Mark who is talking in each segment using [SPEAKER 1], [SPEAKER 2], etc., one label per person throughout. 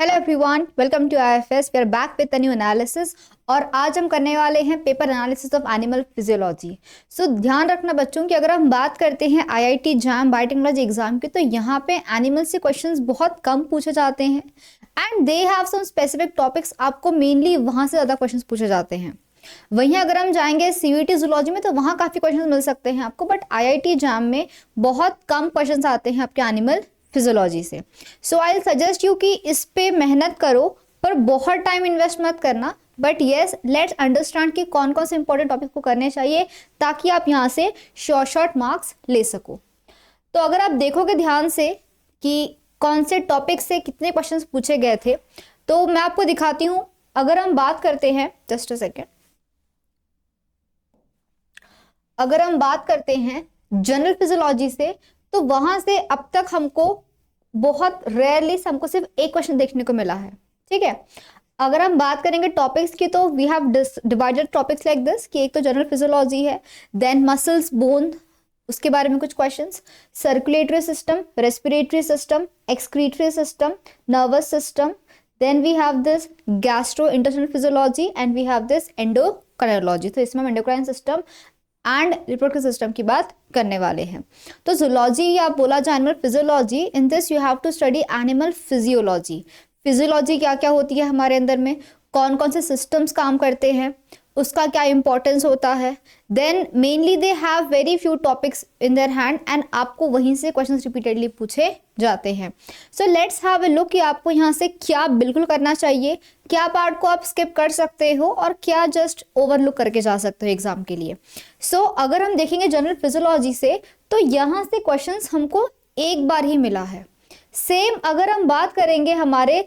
[SPEAKER 1] Hello everyone, welcome to IFS. We are back with a new analysis और आज हम करने वाले हैं paper analysis of animal physiology. So ध्यान रखना बच्चों कि अगर हम बात करते हैं आईआईटी जैम बायोटेक्नोलॉजी एग्जाम की, तो यहाँ पे एनिमल से क्वेश्चंस बहुत कम पूछे जाते हैं and they have some specific topics. आपको मेनली वहाँ से ज़्यादा क्वेश्चंस पूछे जाते हैं। वहीं अगर हम जाएंगे सीयूईटी जूलॉजी में तो वहाँ काफ़ी क्वेश्चंस मिल सकते हैं आपको, बट आईआईटी जैम में बहुत कम क्वेश्चंस आते हैं आपके एनिमल फिजियोलॉजी से। सो आई सजेस्ट यू कि इस पे मेहनत करो, पर बहुत टाइम इन्वेस्ट मत करना। बट येस, लेट्स अंडरस्टैंड कि कौन कौन से इंपॉर्टेंट टॉपिक को करने चाहिए ताकि आप यहाँ से शॉर्ट मार्क्स ले सको। तो अगर आप देखोगे ध्यान से कि कौन से टॉपिक से कितने क्वेश्चंस पूछे गए थे, तो मैं आपको दिखाती हूँ। अगर हम बात करते हैं, जस्ट अ सेकेंड, अगर हम बात करते हैं जनरल फिजियोलॉजी से, तो वहां से अब तक हमको बहुत रेयरली हमको सिर्फ एक क्वेश्चन देखने को मिला है। ठीक है, अगर हम बात करेंगे टॉपिक्स की, तो we have divided topics like this कि एक तो जनरल फिजियोलॉजी है, देन मसल्स, बोन, उसके बारे में कुछ questions, circulatory system, respiratory system, excretory system, nervous system, then we have this gastro intestinal physiology and we have this endocrinology. तो इसमें हम endocrine system and reproductive system की बात करने वाले हैं। तो जूलॉजी या बोला जाए animal physiology, in this you have to study animal physiology. Physiology क्या क्या होती है हमारे अंदर में, कौन कौन से सिस्टम्स काम करते हैं, उसका क्या इंपॉर्टेंस होता है। Then mainly they have very few topics in their hand and आपको वहीं से क्वेश्चंस रिपीटेडली पूछे जाते हैं। So let's have a look कि आपको यहाँ से क्या बिल्कुल करना चाहिए, क्या पार्ट को आप स्किप कर सकते हो और क्या जस्ट ओवरलुक करके जा सकते हो एग्जाम के लिए। सो अगर हम देखेंगे जनरल फिजियोलॉजी से, तो यहाँ से क्वेश्चंस हमको एक बार ही मिला है। सेम अगर हम बात करेंगे हमारे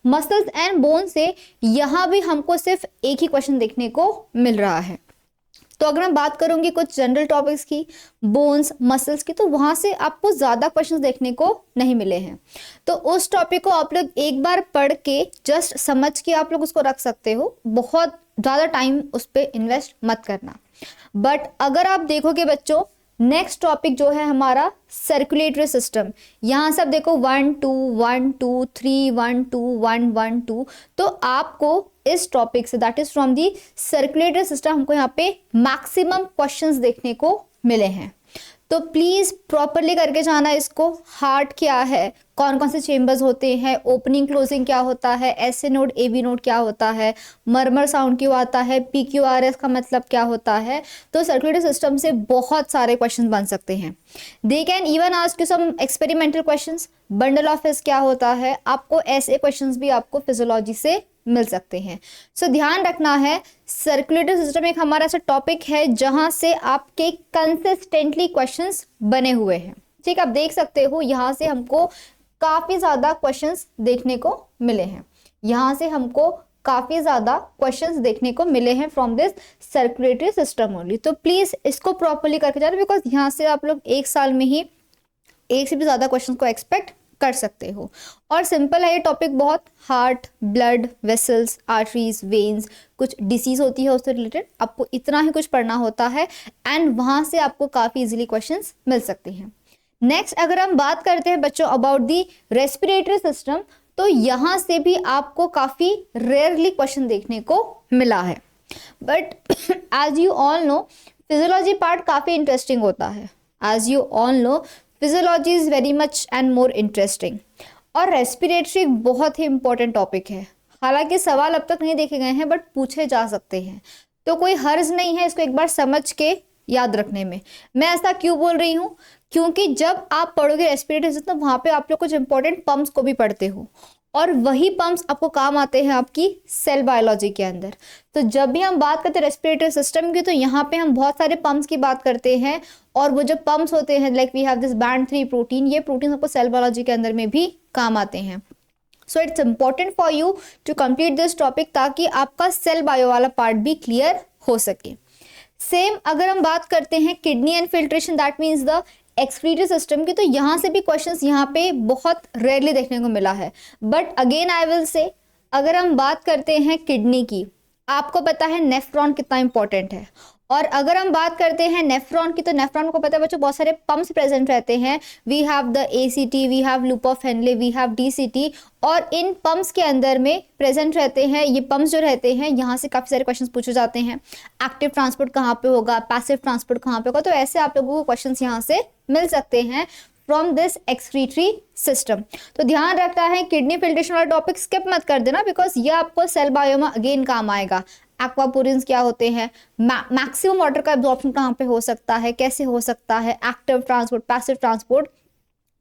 [SPEAKER 1] मसल्स एंड बोन से, यहाँ भी हमको सिर्फ एक ही क्वेश्चन देखने को मिल रहा है। तो अगर हम बात करूंगी कुछ जनरल टॉपिक्स की, बोन्स, मसल्स की, तो वहां से आपको ज्यादा क्वेश्चंस देखने को नहीं मिले हैं। तो उस टॉपिक को आप लोग एक बार पढ़ के जस्ट समझ के आप लोग उसको रख सकते हो, बहुत ज्यादा टाइम उस पर इन्वेस्ट मत करना। बट अगर आप देखोगे बच्चों, नेक्स्ट टॉपिक जो है हमारा सर्कुलेटरी सिस्टम, यहाँ से आप देखो 1 2 1 2 3 1 2 1 1 2, तो आपको इस टॉपिक से, that is from the circulatory system, हमको यहाँ पे मैक्सिमम क्वेश्चंस देखने को मिले हैं। तो प्लीज प्रॉपरली करके जाना इसको। हार्ट क्या है, कौन कौन से चेंबर्स होते हैं, ओपनिंग क्लोजिंग क्या होता है, एसए नोड एबी नोड क्या होता है, मर्मर साउंड क्यों आता है, पीक्यूआरएस का मतलब क्या होता है। तो सर्कुलेटरी सिस्टम से बहुत सारे क्वेश्चन बन सकते हैं। They can even ask you some experimental questions, bundle of fish क्या होता है, आपको ऐसे क्वेश्चंस भी आपको फिजियोलॉजी से मिल सकते हैं। सो ध्यान रखना है, सर्कुलेटरी सिस्टम एक हमारा ऐसा टॉपिक है जहां से आपके कंसिस्टेंटली क्वेश्चंस बने हुए हैं। ठीक, आप देख सकते हो यहाँ से हमको काफी ज्यादा क्वेश्चंस देखने को मिले हैं। यहाँ से हमको काफी ज्यादा क्वेश्चंस देखने को मिले हैं from this circulatory system only. तो प्लीज इसको प्रॉपरली करके जाना, बिकॉज यहाँ से आप लोग एक साल में ही एक से भी ज्यादा क्वेश्चन को एक्सपेक्ट कर सकते हो। और सिंपल है ये टॉपिक बहुत। Heart, blood vessels, arteries, veins, कुछ डिसीज होती है उससे रिलेटेड, आपको इतना ही कुछ पढ़ना होता है एंड वहां से आपको काफी इजीली क्वेश्चंस मिल सकते हैं। नेक्स्ट अगर हम बात करते हैं बच्चों अबाउट दी रेस्पिरेटरी सिस्टम, तो यहाँ से भी आपको काफी रेयरली क्वेश्चन देखने को मिला है। But as you all know, physiology part काफी इंटरेस्टिंग होता है। As you all know, physiology is very much and more interesting. और रेस्पिरेटरी बहुत ही इंपॉर्टेंट टॉपिक है। हालांकि सवाल अब तक नहीं देखे गए हैं, बट पूछे जा सकते हैं, तो कोई हर्ज नहीं है इसको एक बार समझ के याद रखने में। मैं ऐसा क्यों बोल रही हूँ, क्योंकि जब आप पढ़ोगे रेस्पिरेटरी सिस्टम, तो वहां पे आप लोग कुछ इंपॉर्टेंट पम्प्स को भी पढ़ते हो और वही पंप्स आपको काम आते हैं आपकी सेल बायोलॉजी के अंदर। तो जब भी हम बात करते हैं रेस्पिरेटरी सिस्टम की, तो यहाँ पे हम बहुत सारे पंप्स की बात करते हैं और वो जो पंप्स होते हैं, like we have this band 3 protein, ये प्रोटीन आपको सेल बायोलॉजी के अंदर में भी काम आते हैं। So it's important for you to complete this topic, ताकि आपका सेल बायो वाला पार्ट भी क्लियर हो सके। सेम अगर हम बात करते हैं kidney and filtration, that means the excretory system की, तो यहाँ से भी क्वेश्चंस यहाँ पे बहुत रेयरली देखने को मिला है। But again I will say, अगर हम बात करते हैं किडनी की, आपको पता है नेफ्रॉन कितना इंपॉर्टेंट है और अगर हम बात करते हैं नेफ्रॉन की, तो नेफ्रॉन को पता है बच्चों बहुत सारे पंप्स प्रेजेंट रहते हैं। We have the ACT, we have loop of Henle, we have DCT, और इन पंप्स के अंदर में प्रेजेंट रहते हैं। ये पंप्स जो रहते हैं यहाँ से काफी सारे क्वेश्चंस पूछे जाते हैं। एक्टिव ट्रांसपोर्ट कहाँ पे होगा, पैसिव ट्रांसपोर्ट कहाँ पे होगा, तो ऐसे आप लोगों को क्वेश्चंस यहाँ से मिल सकते हैं फ्रॉम दिस एक्सक्रीटरी सिस्टम। तो ध्यान रखना है, किडनी फिल्ट्रेशन वाला टॉपिक स्किप मत कर देना, बिकॉज ये आपको सेल बायो में अगेन काम आएगा। एक्वापोरिन्स क्या होते हैं, मैक्सिमम वाटर का एब्जॉर्प्शन कहाँ पे हो सकता है, कैसे हो सकता है, एक्टिव ट्रांसपोर्ट, पैसिव ट्रांसपोर्ट,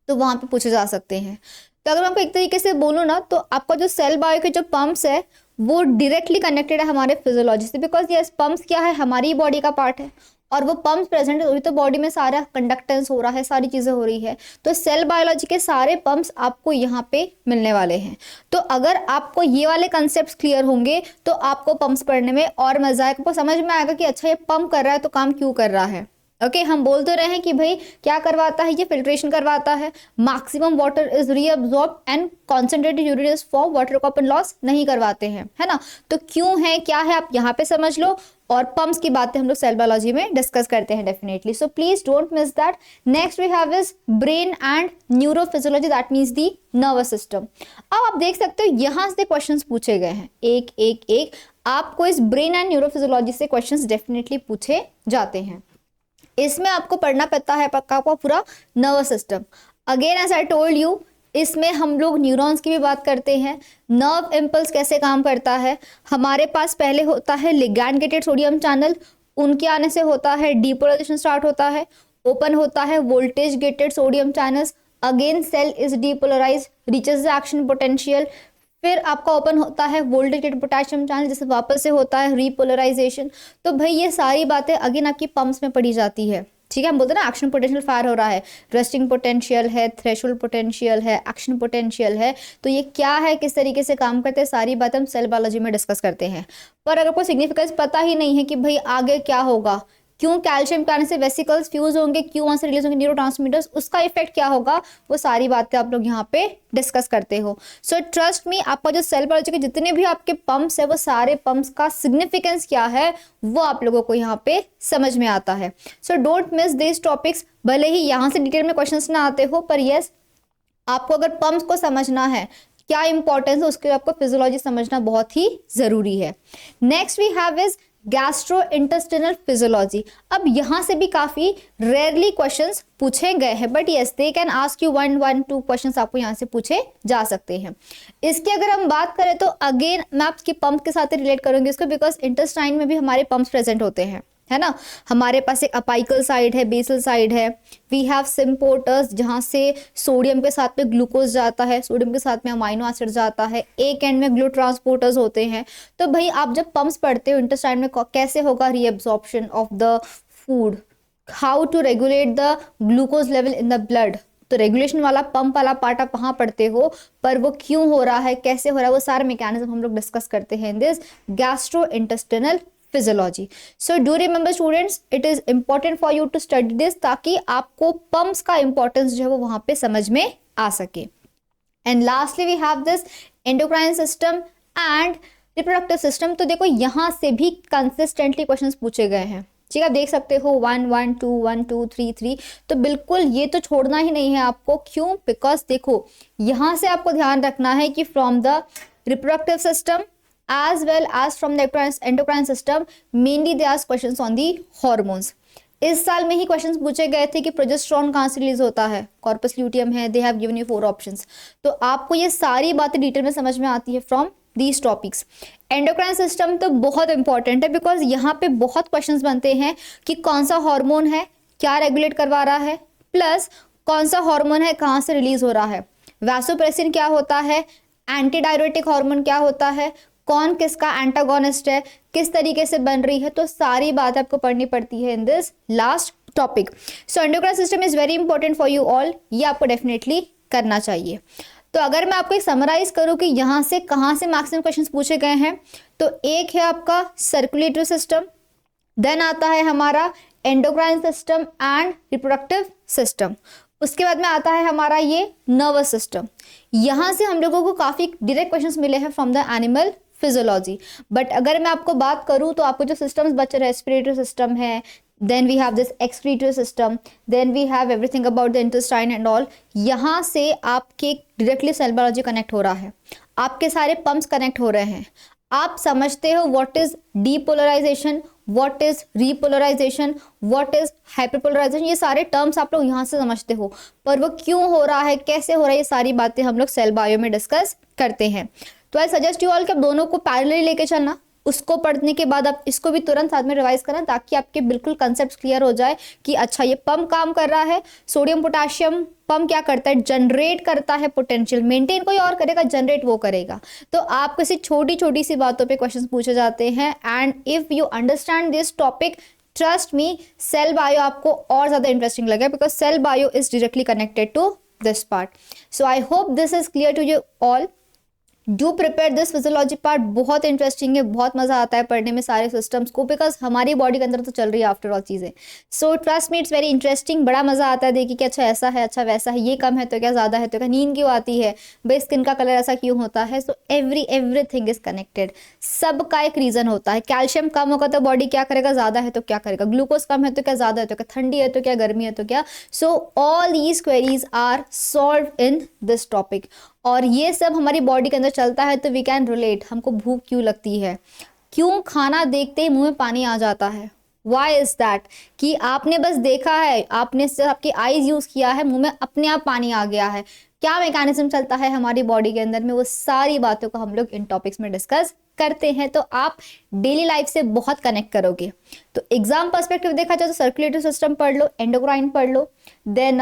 [SPEAKER 1] तो वहां पे पूछे जा सकते हैं। तो अगर मैं आपको एक तरीके से बोलूँ ना, तो आपका जो सेल बायो के जो पंप्स है वो डायरेक्टली कनेक्टेड है हमारे फिजियोलॉजी से, बिकॉज ये पंप्स क्या है, हमारी बॉडी का पार्ट है, और वो पंप्स प्रेजेंट है तो बॉडी में सारा कंडक्टेंस हो रहा है, सारी चीजें हो रही है। तो सेल बायोलॉजी के सारे पंप्स आपको यहाँ पे मिलने वाले हैं। तो अगर आपको ये वाले कंसेप्ट क्लियर होंगे तो आपको पंप्स पढ़ने में और मजा आएगा, आपको समझ में आएगा कि अच्छा ये पंप कर रहा है तो काम क्यों कर रहा है। ओके, हम बोल तो रहे हैं कि भाई क्या करवाता है, ये फिल्ट्रेशन करवाता है, maximum water is reabsorb and concentrated urine is form, water को अपन लॉस नहीं करवाते हैं, है ना। तो क्यों है, क्या है, आप यहाँ पे समझ लो। और पंप्स की बातें हम लोग सेल बायोलॉजी में डिस्कस करते हैं definitely, so please don't miss that. Next we have is brain and neurophysiology, that means the nervous system. अब आप देख सकते हो यहाँ से क्वेश्चंस पूछे गए हैं, एक एक एक आपको इस ब्रेन एंड न्यूरोफिजियोलॉजी से क्वेश्चंस डेफिनेटली पूछे जाते हैं। इसमें आपको पढ़ना पड़ता है पक्का आपको पूरा nervous system. Again as I told you, इसमें हम लोग न्यूरॉन्स की भी बात करते हैं, नर्व इम्पल्स कैसे काम करता है। हमारे पास पहले होता है लिगैंड गेटेड सोडियम चैनल, उनके आने से होता है डीपोलराइजेशन स्टार्ट होता है, ओपन होता है voltage gated sodium channels, again cell is depolarize, reaches the action potential, फिर आपका ओपन होता है वोल्टेज गेटेड पोटेशियम चैनल, जिससे वापस से होता है रीपोलराइजेशन। तो भाई ये सारी बातें अगेन आपकी पंप्स में पढ़ी जाती है, ठीक है। हम बोलते हैं ना एक्शन पोटेंशियल फायर हो रहा है, रेस्टिंग पोटेंशियल है, थ्रेशोल्ड पोटेंशियल है, एक्शन पोटेंशियल है, तो ये क्या है, किस तरीके से काम करते हैं, सारी बातें हम सेल बायोलॉजी में डिस्कस करते हैं। पर अगर कोई सिग्निफिकेंस पता ही नहीं है कि भाई आगे क्या होगा, क्यों कैल्शियम के आने से वेसिकल्स फ्यूज होंगे, क्यों वहां से रिलीज होंगे न्यूरोट्रांसमीटर्स, उसका इफेक्ट क्या होगा, वो सारी बातें आप लोग यहाँ पे डिस्कस करते हो। सो ट्रस्ट मी, आपका जो सेल बायोलॉजी के जितने भी आपके पंप्स है, वो सारे पंप्स का सिग्निफिकेंस क्या है वो आप लोगों को यहाँ पे समझ में आता है। So don't miss this topics, भले ही यहाँ से डिटेल में क्वेश्चंस ना आते हो, पर यस आपको अगर पंप्स को समझना है, क्या इंपॉर्टेंस है, उसके लिए आपको फिजियोलॉजी समझना बहुत ही जरूरी है। Next we have is gastro intestinal physiology. अब यहाँ से भी काफी रेयरली क्वेश्चंस पूछे गए हैं, but yes they can ask you 1-2 questions आपको यहाँ से पूछे जा सकते हैं। इसकी अगर हम बात करें तो अगेन मैं आपके पंप के साथ रिलेट करूंगी इसको, बिकॉज इंटेस्टाइन में भी हमारे पंप्स प्रेजेंट होते हैं, है ना। हमारे पास एक अपाइकल साइड है, बेसल साइड है, वी हैव सिम्पोर्टर्स जहाँ से सोडियम के साथ में ग्लूकोज जाता है, सोडियम के साथ में अमाइनो एसिड जाता है, एक एंड में ग्लू ट्रांसपोर्टर्स होते हैं। तो भाई आप जब पंप्स पढ़ते हो इंटेस्टाइन में कैसे होगा reabsorption of the food, how to regulate the glucose level in the blood, तो रेगुलेशन वाला पंप वाला पार्ट आप वहां पढ़ते हो, पर वो क्यों हो रहा है, कैसे हो रहा है, वो सारे मैकेनिज्म हम लोग डिस्कस करते हैं in this gastro intestinal physiology. So do remember students, it is important for you to study this, ताकि आपको पंप्स का इंपॉर्टेंस जो है वो वहां पे समझ में आ सके। And lastly we have this endocrine system and reproductive system. तो देखो यहाँ से भी कंसिस्टेंटली क्वेश्चंस पूछे गए हैं, ठीक है। आप देख सकते हो 1-1-2 1-2 3-3, तो बिल्कुल ये तो छोड़ना ही नहीं है आपको। क्यों? बिकॉज देखो यहाँ से आपको ध्यान रखना है कि from the reproductive system as well as from the endocrine system mainly they ask questions on the hormones। इस साल में ही क्वेश्चंस पूछे गए थे कि प्रोजेस्टेरॉन कहाँ से रिलीज होता है, कॉर्पस ल्यूटियम है, they have given you 4 options. तो आपको ये सारी बातें डिटेल में समझ में आती है from these topics. Endocrine system तो बहुत इंपॉर्टेंट है, बिकॉज यहाँ पे बहुत क्वेश्चंस बनते हैं कि कौन सा हार्मोन है, क्या रेगुलेट करवा रहा है, प्लस कौन सा हार्मोन है, कहाँ से रिलीज हो रहा है, वैसोप्रेसिन क्या होता है, एंटी डायरेटिक हार्मोन क्या होता है, कौन किसका एंटागोनिस्ट है, किस तरीके से बन रही है, तो सारी बात आपको पढ़नी पड़ती है in this last topic. So endocrine system is very important for you all, ये आपको डेफिनेटली करना चाहिए। तो अगर मैं आपको एक समराइज करूं कि यहाँ से कहाँ से मैक्सिमम क्वेश्चंस पूछे गए हैं, तो एक है आपका सर्कुलेटरी सिस्टम, देन आता है हमारा endocrine system and reproductive system, उसके बाद में आता है हमारा ये नर्वस सिस्टम। यहाँ से हम लोगों को काफी डायरेक्ट क्वेश्चंस मिले हैं from the animal physiology. But अगर मैं आपको बात करूं तो आपको जो सिस्टम्स बचे, रेस्पिरेटरी सिस्टम है, then we have this excretory system, then we have everything about the intestine and all. यहाँ से आपके डायरेक्टली सेल बायोलॉजी कनेक्ट हो रहा है, आपके सारे पंप्स कनेक्ट हो रहे हैं। आप समझते हो what is depolarization, what is repolarization, what is hyperpolarization, ये सारे टर्म्स आप लोग यहाँ से समझते हो। पर वो क्यों हो रहा है, कैसे हो रहा है, ये सारी बातें हम लोग सेल बायो में डिस्कस करते हैं। तो आई सजेस्ट यू ऑल कि आप दोनों को पैरेलली लेके चलना, उसको पढ़ने के बाद आप इसको भी तुरंत साथ में रिवाइज करना, ताकि आपके बिल्कुल कंसेप्ट क्लियर हो जाए कि अच्छा ये पंप काम कर रहा है। सोडियम पोटेशियम पंप क्या करता है, जनरेट करता है पोटेंशियल, मेंटेन कोई और करेगा, जनरेट वो करेगा। तो आप किसी छोटी छोटी सी बातों पे क्वेश्चंस पूछे जाते हैं, and if you understand this topic, trust me, cell bio आपको और ज्यादा इंटरेस्टिंग लगेगा, because cell bio is directly connected to this part. So I hope this is clear to you all. Do prepare this physiology part, बहुत interesting है, बहुत मजा आता है पढ़ने में सारे सिस्टम्स को, बिकॉज हमारी बॉडी के अंदर तो चल रही है आफ्टर ऑल चीजें। So trust me, it's very interesting, बड़ा मजा आता है देखिए कि अच्छा ऐसा है, अच्छा वैसा है, ये कम है तो क्या ज्यादा है तो क्या, नींद क्यों आती है भाई, स्किन का कलर ऐसा क्यों होता है। सो एवरीथिंग इज कनेक्टेड, सबका एक रीजन होता है। कैल्शियम कम होगा तो बॉडी क्या करेगा, ज्यादा है तो क्या करेगा, ग्लूकोज कम है तो क्या, ज्यादा है तो क्या, ठंडी है तो क्या, गर्मी है तो क्या। So all these queries are solve in this topic, और ये सब हमारी बॉडी के अंदर चलता है तो वी कैन रिलेट। हमको भूख क्यों लगती है, क्यों खाना देखते ही मुंह में पानी आ जाता है, वाई इज दैट, कि आपने बस देखा है, आपने सिर्फ आपकी आईज यूज किया है, मुंह में अपने आप पानी आ गया है। क्या मैकेनिज्म चलता है हमारी बॉडी के अंदर में, वो सारी बातों को हम लोग इन टॉपिक्स में डिस्कस करते हैं, तो आप डेली लाइफ से बहुत कनेक्ट करोगे। तो एग्जाम पर्सपेक्टिव देखा जाए तो सर्कुलेटरी सिस्टम पढ़ लो, एंडोक्राइन पढ़ लो, देन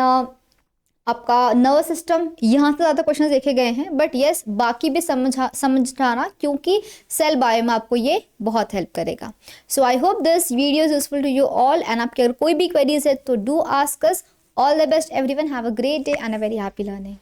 [SPEAKER 1] आपका नर्वस सिस्टम, यहाँ से ज़्यादा क्वेश्चन देखे गए हैं, बट यस बाकी भी समझाना, क्योंकि सेल बायो में आपको ये बहुत हेल्प करेगा। So I hope this video is useful to you all, and आपके अगर कोई भी क्वेरीज है तो do ask us. All the best everyone, have a great day and a very happy learning.